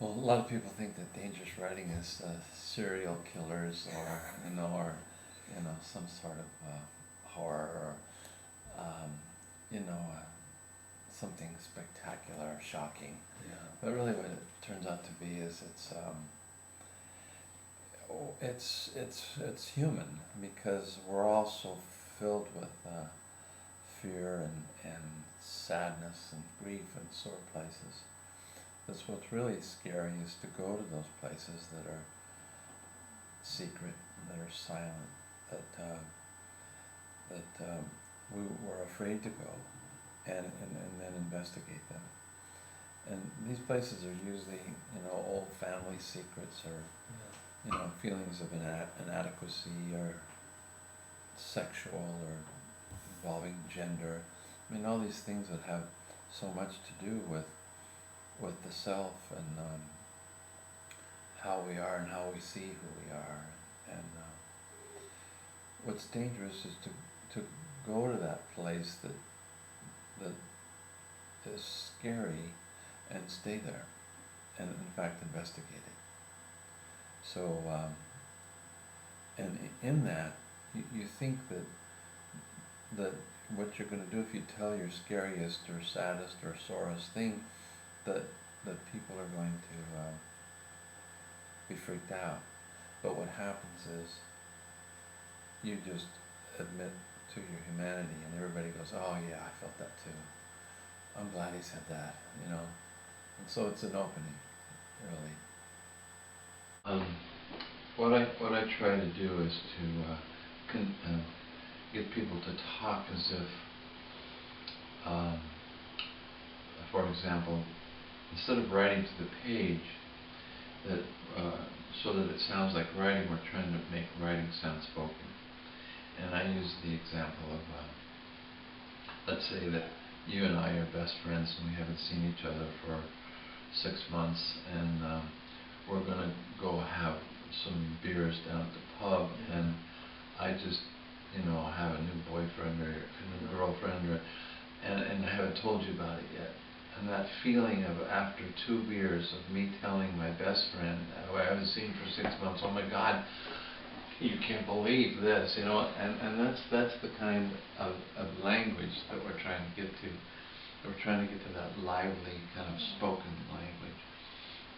Well, a lot of people think that dangerous writing is serial killers, or some sort of horror, or um, you know, uh, something spectacular or shocking. Yeah. But really, what it turns out to be is it's human, because we're all so filled with fear and sadness and grief and sore places. That's what's really scary, is to go to those places that are secret, that are silent, that we're afraid to go, and then investigate them. And these places are usually, old family secrets, or feelings of inadequacy, or sexual, or involving gender. I mean, all these things that have so much to do with the self, and how we are and how we see who we are. And what's dangerous is to go to that place that is scary, and stay there, and in fact investigate it. So, and in that, you think that what you're going to do, if you tell your scariest or saddest or sorest thing, that people are going to be freaked out. But what happens is, you just admit to your humanity, and everybody goes, "Oh yeah, I felt that too. I'm glad he said that," And so it's an opening, really. What I try to do is to get people to talk as if, for example, instead of writing to the page, that so that it sounds like writing, we're trying to make writing sound spoken. And I use the example of, let's say that you and I are best friends, and we haven't seen each other for 6 months, and we're going to go have some beers down at the pub, and I just, have a new boyfriend or a new girlfriend, and I haven't told you about it yet. And that feeling of, after 2 beers, of me telling my best friend, who I haven't seen for 6 months, "Oh my God, you can't believe this," and that's the kind of language that we're trying to get to. We're trying to get to that lively kind of spoken language.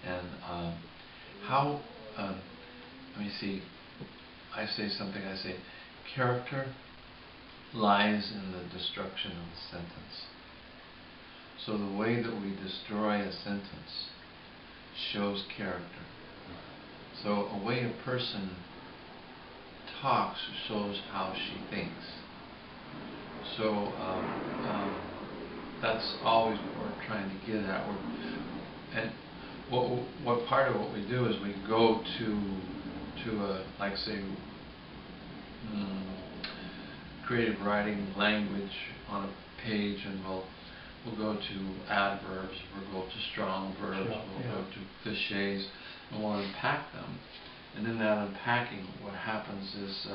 And how, let me see, I say, character lies in the destruction of the sentence. So the way that we destroy a sentence shows character. So a way a person talks shows how she thinks. So that's always what we're trying to get at. And what part of what we do is we go to a, like, say, creative writing language on a page, and we'll go to adverbs, we'll go to strong verbs, we'll go to cliches, and we'll unpack them. And in that unpacking, what happens is,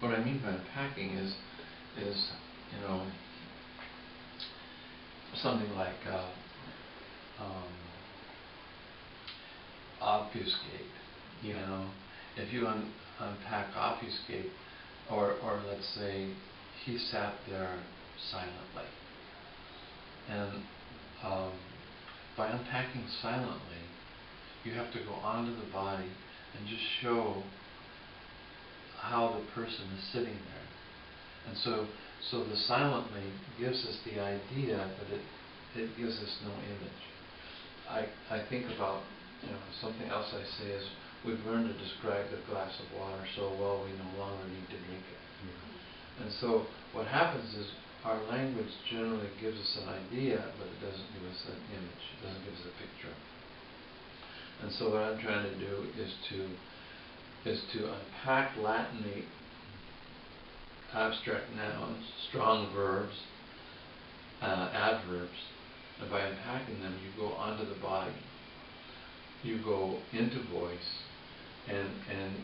what I mean by unpacking is something like obfuscate. If you unpack obfuscate, or let's say, he sat there silently, and by unpacking silently, you have to go onto the body and just show how the person is sitting there. And so the silently gives us the idea, but it gives us no image. I think about, something else I say is, we've learned to describe the glass of water so well we no longer need to drink it. And so what happens is, our language generally gives us an idea, but it doesn't give us an image. It doesn't give us a picture. And so what I'm trying to do is to unpack Latinate abstract nouns, strong verbs, adverbs, and by unpacking them, you go onto the body, you go into voice, and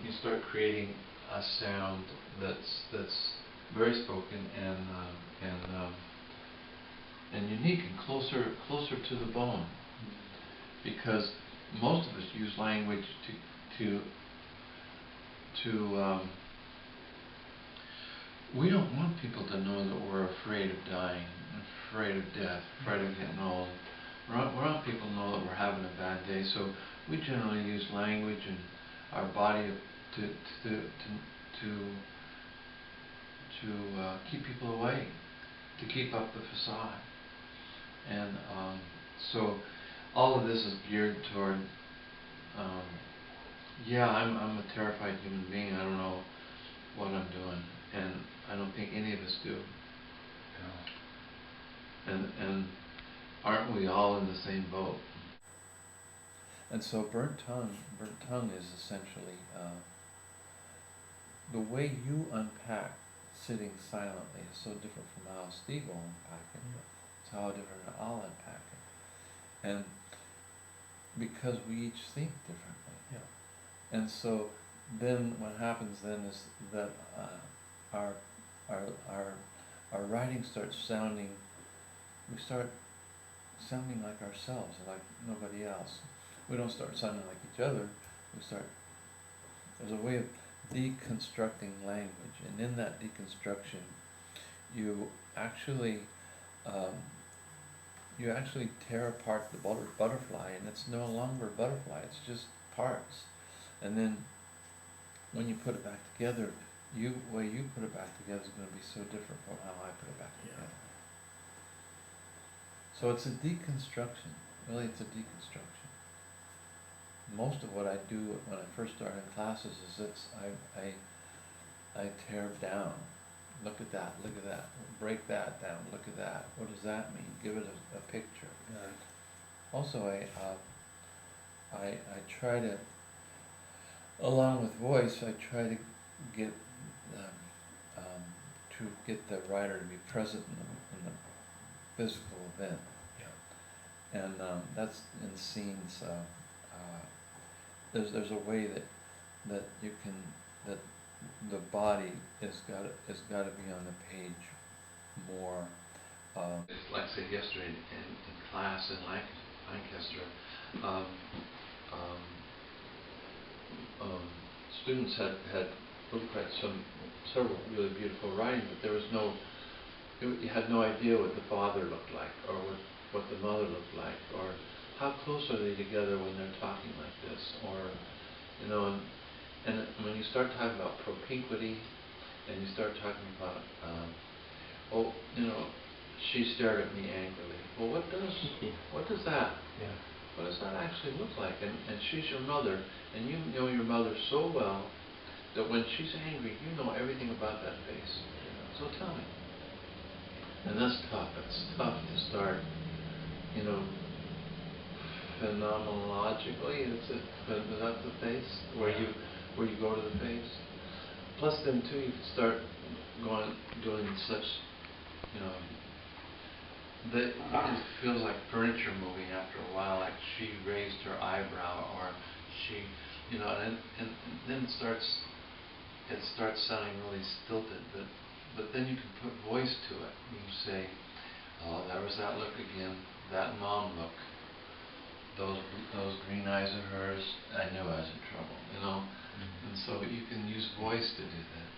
you start creating a sound that's very spoken, and unique, and closer to the bone. because most of us use language to we don't want people to know that we're afraid of dying, afraid of death, afraid of getting old. We want people to know that we're having a bad day, so we generally use language and our body to keep people away, to keep up the facade. And so all of this is geared toward, yeah, I'm a terrified human being. I don't know what I'm doing, and I don't think any of us do. No. And aren't we all in the same boat? And so burnt tongue is essentially the way you unpack sitting silently is so different from how Steve will unpack it. It's how different I'll unpack it. And because we each think differently. Yeah. And so then what happens then is that our writing starts sounding, we start sounding like ourselves, like nobody else. We don't start sounding like each other. There's a way of deconstructing language, and in that deconstruction, you actually tear apart the butterfly, and it's no longer a butterfly, it's just parts. And then when you put it back together, the way you put it back together is going to be so different from how I put it back together. So it's a deconstruction. Really, it's a deconstruction. Most of what I do when I first start in classes is I tear down. Look at that, break that down, look at that. What does that mean? Give it a picture. Right. Also, I try to, along with voice, I try to get the writer to be present in the physical event. Yeah. And that's in scenes. There's a way that you can, that the body has got to be on the page more. Like I said yesterday in class in Lancaster, students had looked at several really beautiful writing, but there was you had no idea what the father looked like, or what the mother looked like, or how close are they together when they're talking like this, or, and when you start talking about propinquity, and you start talking about, she stared at me angrily. Well, what does that actually look like? And she's your mother, and you know your mother so well that when she's angry, you know everything about that face. So tell me. And that's tough. It's tough to start, phenomenologically. Is that the face where you go to the face? Plus, then too, you can start doing such, that it feels like furniture moving after a while, like she raised her eyebrow, or she, and then it starts sounding really stilted, but then you can put voice to it. You can say, oh, there was that look again, that mom look, those green eyes of hers, I knew I was in trouble, Mm-hmm. And so you can use voice to do that.